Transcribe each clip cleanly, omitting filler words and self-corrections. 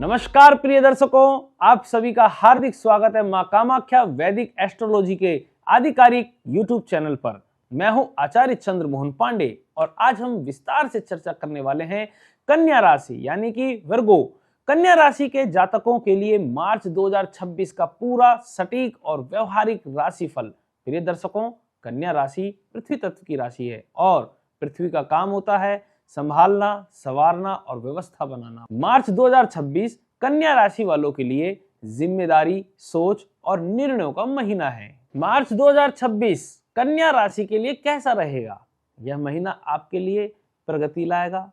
नमस्कार प्रिय दर्शकों, आप सभी का हार्दिक स्वागत है मां कामाख्या वैदिक एस्ट्रोलॉजी के आधिकारिक यूट्यूब चैनल पर। मैं हूं आचार्य चंद्र मोहन पांडे और आज हम विस्तार से चर्चा करने वाले हैं कन्या राशि यानी कि वर्गो। कन्या राशि के जातकों के लिए मार्च 2026 का पूरा सटीक और व्यवहारिक राशिफल। प्रिय दर्शकों, कन्या राशि पृथ्वी तत्व की राशि है और पृथ्वी का काम होता है संभालना, संवारना और व्यवस्था बनाना। मार्च 2026 कन्या राशि वालों के लिए जिम्मेदारी, सोच और निर्णयों का महीना है। मार्च 2026 कन्या राशि के लिए कैसा रहेगा? यह महीना आपके लिए प्रगति लाएगा।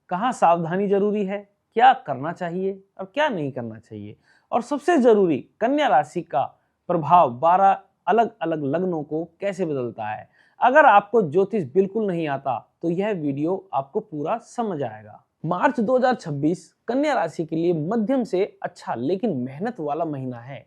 कहाँ सावधानी जरूरी है, क्या करना चाहिए और क्या नहीं करना चाहिए, और सबसे जरूरी कन्या राशि का प्रभाव 12 अलग अलग लग्नों को कैसे बदलता है। अगर आपको ज्योतिष बिल्कुल नहीं आता तो यह वीडियो आपको पूरा समझ आएगा। मार्च 2026 कन्या राशि के लिए मध्यम से अच्छा लेकिन मेहनत वाला महीना है।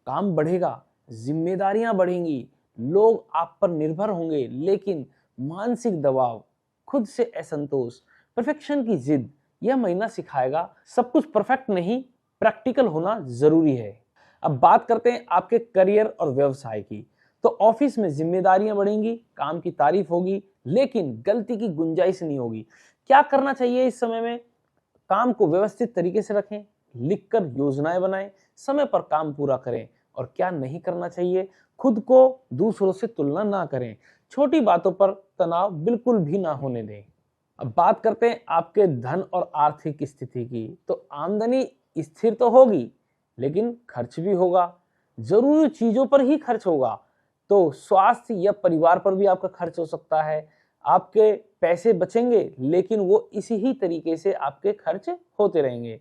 काम बढ़ेगा, जिम्मेदारियां बढ़ेंगी, लोग आप पर निर्भर होंगे, लेकिन मानसिक दबाव, खुद से असंतोष, परफेक्शन की जिद यह महीना सिखाएगा सब कुछ परफेक्ट नहीं, प्रैक्टिकल होना जरूरी है। अब बात करते हैं आपके करियर और व्यवसाय की। तो ऑफिस में जिम्मेदारियां बढ़ेंगी, काम की तारीफ होगी, लेकिन गलती की गुंजाइश नहीं होगी। क्या करना चाहिए इस समय में? काम को व्यवस्थित तरीके से रखें, लिखकर योजनाएं बनाएं, समय पर काम पूरा करें। और क्या नहीं करना चाहिए? खुद को दूसरों से तुलना ना करें, छोटी बातों पर तनाव बिल्कुल भी ना होने दें। अब बात करते हैं आपके धन और आर्थिक स्थिति की। तो आमदनी स्थिर तो होगी, लेकिन खर्च भी होगा। जरूरी चीजों पर ही खर्च होगा, तो स्वास्थ्य या परिवार पर भी आपका खर्च हो सकता है। आपके पैसे बचेंगे, लेकिन वो इसी ही तरीके से आपके खर्च होते रहेंगे।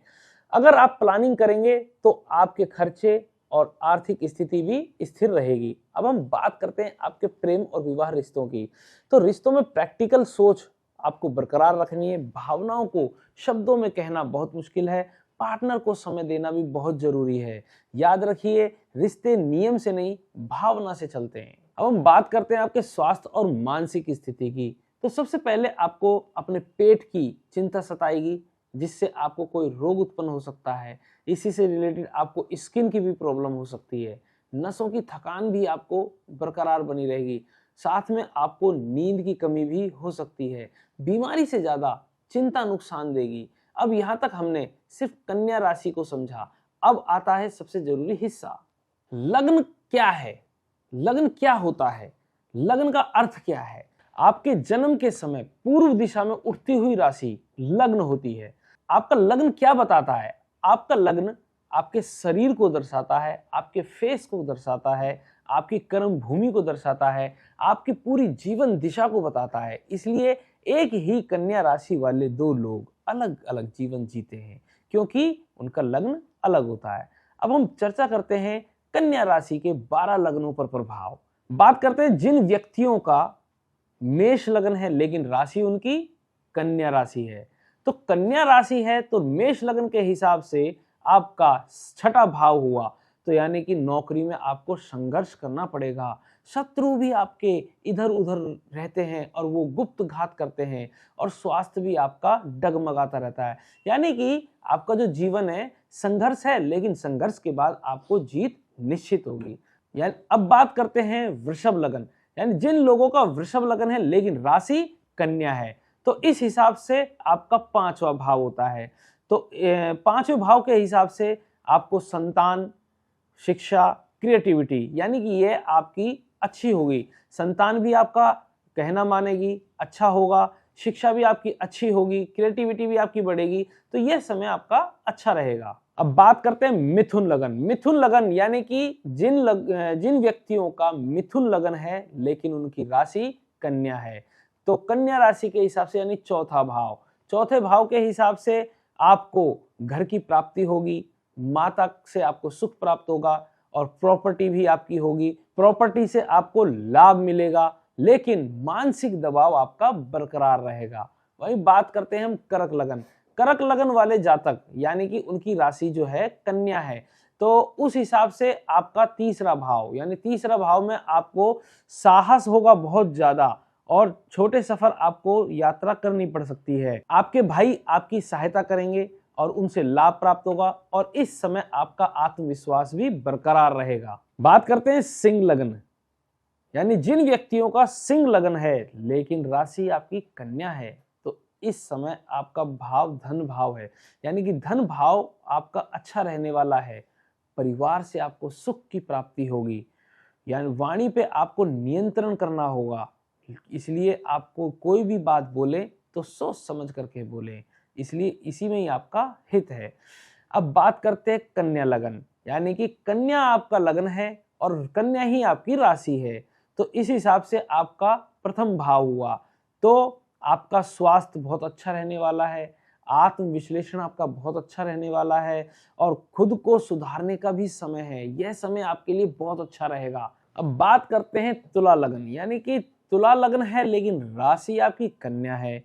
अगर आप प्लानिंग करेंगे तो आपके खर्चे और आर्थिक स्थिति भी स्थिर रहेगी। अब हम बात करते हैं आपके प्रेम और विवाह रिश्तों की। तो रिश्तों में प्रैक्टिकल सोच आपको बरकरार रखनी है। भावनाओं को शब्दों में कहना बहुत मुश्किल है, पार्टनर को समय देना भी बहुत जरूरी है। याद रखिए, रिश्ते नियम से नहीं, भावना से चलते हैं। अब हम बात करते हैं आपके स्वास्थ्य और मानसिक स्थिति की। तो सबसे पहले आपको अपने पेट की चिंता सताएगी, जिससे आपको कोई रोग उत्पन्न हो सकता है। इसी से रिलेटेड आपको स्किन की भी प्रॉब्लम हो सकती है। नसों की थकान भी आपको बरकरार बनी रहेगी। साथ में आपको नींद की कमी भी हो सकती है। बीमारी से ज्यादा चिंता नुकसान देगी। अब यहाँ तक हमने सिर्फ कन्या राशि को समझा। अब आता है सबसे जरूरी हिस्सा, लग्न क्या है? लग्न क्या होता है? लग्न का अर्थ क्या है? आपके जन्म के समय पूर्व दिशा में उठती हुई राशि लग्न होती है। आपका लग्न क्या बताता है? आपका लग्न आपके शरीर को दर्शाता है, आपके फेस को दर्शाता है, आपकी कर्म भूमि को दर्शाता है, आपकी पूरी जीवन दिशा को बताता है। इसलिए एक ही कन्या राशि वाले दो लोग अलग अलग जीवन जीते हैं, क्योंकि उनका लग्न अलग होता है। अब हम चर्चा करते हैं कन्या राशि के 12 लग्नों पर प्रभाव। बात करते हैं जिन व्यक्तियों का मेष लग्न है लेकिन राशि उनकी कन्या राशि है। तो कन्या राशि है तो मेष लग्न के हिसाब से आपका छठा भाव हुआ, तो यानी कि नौकरी में आपको संघर्ष करना पड़ेगा। शत्रु भी आपके इधर उधर रहते हैं और वो गुप्त घात करते हैं, और स्वास्थ्य भी आपका डगमगाता रहता है। यानी कि आपका जो जीवन है संघर्ष है, लेकिन संघर्ष के बाद आपको जीत निश्चित होगी। यानी अब बात करते हैं वृषभ लग्न, यानी जिन लोगों का वृषभ लग्न है लेकिन राशि कन्या है, तो इस हिसाब से आपका 5वां भाव होता है। तो 5वें भाव के हिसाब से आपको संतान, शिक्षा, क्रिएटिविटी, यानी कि ये आपकी अच्छी होगी। संतान भी आपका कहना मानेगी, अच्छा होगा, शिक्षा भी आपकी अच्छी होगी, क्रिएटिविटी भी आपकी बढ़ेगी। तो यह समय आपका अच्छा रहेगा। अब बात करते हैं मिथुन लगन। मिथुन लगन यानी कि जिन व्यक्तियों का मिथुन लगन है लेकिन उनकी राशि कन्या है, तो कन्या राशि के हिसाब से यानी चौथा भाव, चौथे भाव के हिसाब से आपको घर की प्राप्ति होगी, माता से आपको सुख प्राप्त होगा, और प्रॉपर्टी भी आपकी होगी। प्रॉपर्टी से आपको लाभ मिलेगा, लेकिन मानसिक दबाव आपका बरकरार रहेगा। वही बात करते हैं हम करक लगन। करक लगन वाले जातक यानी कि उनकी राशि जो है कन्या है, तो उस हिसाब से आपका तीसरा भाव, यानी तीसरा भाव में आपको साहस होगा बहुत ज्यादा, और छोटे सफर आपको यात्रा करनी पड़ सकती है। आपके भाई आपकी सहायता करेंगे और उनसे लाभ प्राप्त होगा और इस समय आपका आत्मविश्वास भी बरकरार रहेगा। बात करते हैं सिंह लग्न, यानी जिन व्यक्तियों का सिंह लग्न है लेकिन राशि आपकी कन्या है, तो इस समय आपका भाव धन भाव है, यानी कि धन भाव आपका अच्छा रहने वाला है। परिवार से आपको सुख की प्राप्ति होगी, यानी वाणी पे आपको नियंत्रण करना होगा, इसलिए आपको कोई भी बात बोले तो सोच समझ करके बोले, इसलिए इसी में ही आपका हित है। अब बात करते हैं कन्या लगन, यानी कि कन्या आपका लगन है और कन्या ही आपकी राशि है, तो इस हिसाब से आपका प्रथम भाव हुआ, तो आपका स्वास्थ्य बहुत अच्छा रहने वाला है, आत्म विश्लेषण आपका बहुत अच्छा रहने वाला है और खुद को सुधारने का भी समय है। यह समय आपके लिए बहुत अच्छा रहेगा। अब बात करते हैं तुला लगन, यानी कि तुला लगन है लेकिन राशि आपकी कन्या है,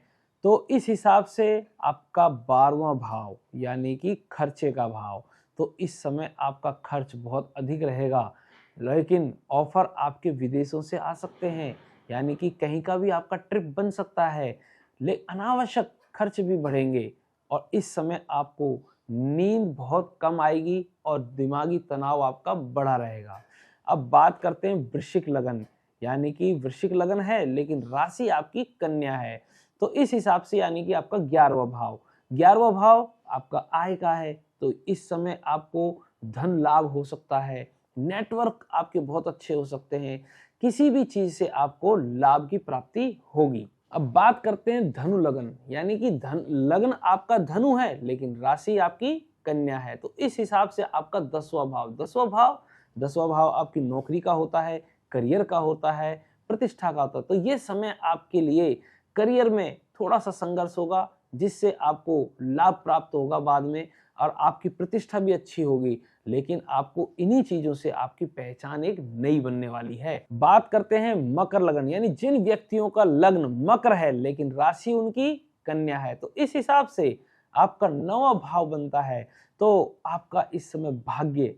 तो इस हिसाब से आपका 12वां भाव यानी कि खर्चे का भाव, तो इस समय आपका खर्च बहुत अधिक रहेगा, लेकिन ऑफर आपके विदेशों से आ सकते हैं, यानी कि कहीं का भी आपका ट्रिप बन सकता है, लेकिन अनावश्यक खर्च भी बढ़ेंगे और इस समय आपको नींद बहुत कम आएगी और दिमागी तनाव आपका बढ़ा रहेगा। अब बात करते हैं वृश्चिक लगन, यानी कि वृश्चिक लगन है लेकिन राशि आपकी कन्या है, तो इस हिसाब से यानी कि आपका 11वां भाव आपका आय का है, तो इस समय आपको धन लाभ हो सकता है, नेटवर्क आपके बहुत अच्छे हो सकते हैं, किसी भी चीज से आपको लाभ की प्राप्ति होगी। अब बात करते हैं धनु लगन, यानी कि धन लगन आपका धनु है लेकिन राशि आपकी कन्या है, तो इस हिसाब से आपका 10वां भाव आपकी नौकरी का होता है, करियर का होता है, प्रतिष्ठा का होता है, तो ये समय आपके लिए करियर में थोड़ा सा संघर्ष होगा जिससे आपको लाभ प्राप्त होगा बाद में और आपकी प्रतिष्ठा भी अच्छी होगी, लेकिन आपको इन्हीं चीजों से आपकी पहचान एक नई बनने वाली है। बात करते हैं मकर लगन, यानी जिन व्यक्तियों का लग्न मकर है लेकिन राशि उनकी कन्या है, तो इस हिसाब से आपका 9वां भाव बनता है, तो आपका इस समय भाग्य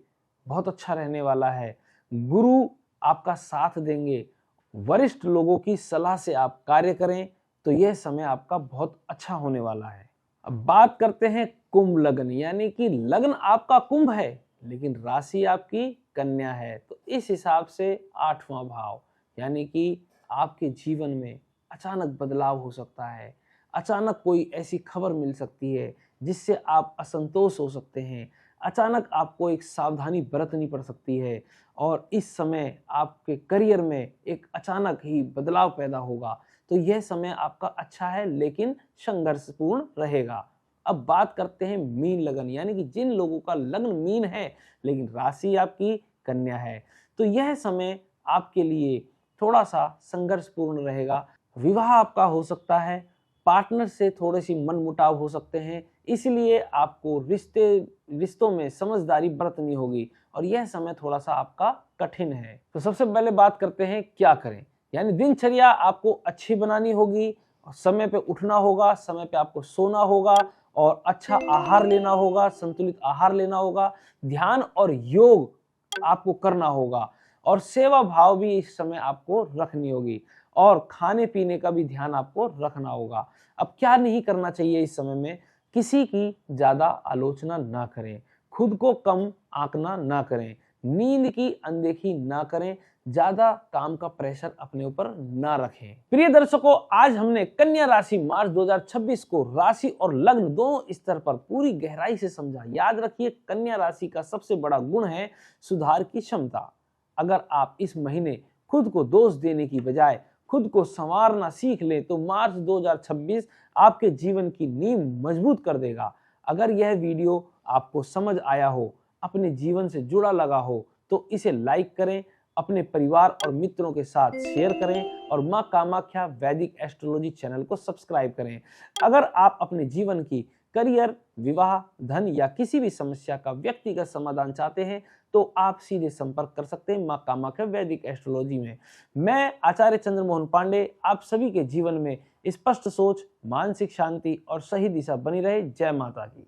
बहुत अच्छा रहने वाला है, गुरु आपका साथ देंगे, वरिष्ठ लोगों की सलाह से आप कार्य करें तो यह समय आपका बहुत अच्छा होने वाला है। अब बात करते हैं कुंभ लगन, यानी कि लग्न आपका कुंभ है लेकिन राशि आपकी कन्या है, तो इस हिसाब से 8वां भाव, यानी कि आपके जीवन में अचानक बदलाव हो सकता है, अचानक कोई ऐसी खबर मिल सकती है जिससे आप असंतोष हो सकते हैं, अचानक आपको एक सावधानी बरतनी पड़ सकती है और इस समय आपके करियर में एक अचानक ही बदलाव पैदा होगा, तो यह समय आपका अच्छा है लेकिन संघर्षपूर्ण रहेगा। अब बात करते हैं मीन लगन, यानी कि जिन लोगों का लग्न मीन है लेकिन राशि आपकी कन्या है, तो यह समय आपके लिए थोड़ा सा संघर्षपूर्ण रहेगा, विवाह आपका हो सकता है, पार्टनर से थोड़े सी मनमुटाव हो सकते हैं, इसलिए आपको रिश्तों में समझदारी बरतनी होगी और यह समय थोड़ा सा आपका कठिन है। तो सबसे पहले बात करते हैं क्या करें, यानी दिनचर्या आपको अच्छी बनानी होगी, समय पे उठना होगा, समय पे आपको सोना होगा और अच्छा आहार लेना होगा, संतुलित आहार लेना होगा, ध्यान और योग आपको करना होगा और सेवा भाव भी इस समय आपको रखनी होगी और खाने पीने का भी ध्यान आपको रखना होगा। अब क्या नहीं करना चाहिए इस समय में, किसी की ज्यादा आलोचना ना करें, खुद को कम आंकना ना करें, नींद की अनदेखी ना करें, ज्यादा काम का प्रेशर अपने ऊपर ना रखें। प्रिय दर्शकों, आज हमने कन्या राशि मार्च 2026 को राशि और लग्न दोनों स्तर पर पूरी गहराई से समझा। याद रखिए, कन्या राशि का सबसे बड़ा गुण है सुधार की क्षमता। अगर आप इस महीने खुद को दोष देने की बजाय खुद को संवारना सीख लें तो मार्च 2026 आपके जीवन की नींव मजबूत कर देगा। अगर यह वीडियो आपको समझ आया हो, अपने जीवन से जुड़ा लगा हो, तो इसे लाइक करें, अपने परिवार और मित्रों के साथ शेयर करें और मां कामाख्या वैदिक एस्ट्रोलॉजी चैनल को सब्सक्राइब करें। अगर आप अपने जीवन की करियर, विवाह, धन या किसी भी समस्या का व्यक्तिगत समाधान चाहते हैं तो आप सीधे संपर्क कर सकते हैं मां कामाख्या वैदिक एस्ट्रोलॉजी में। मैं आचार्य चंद्रमोहन पांडे आप सभी के जीवन में स्पष्ट सोच, मानसिक शांति और सही दिशा बनी रहे। जय माता दी।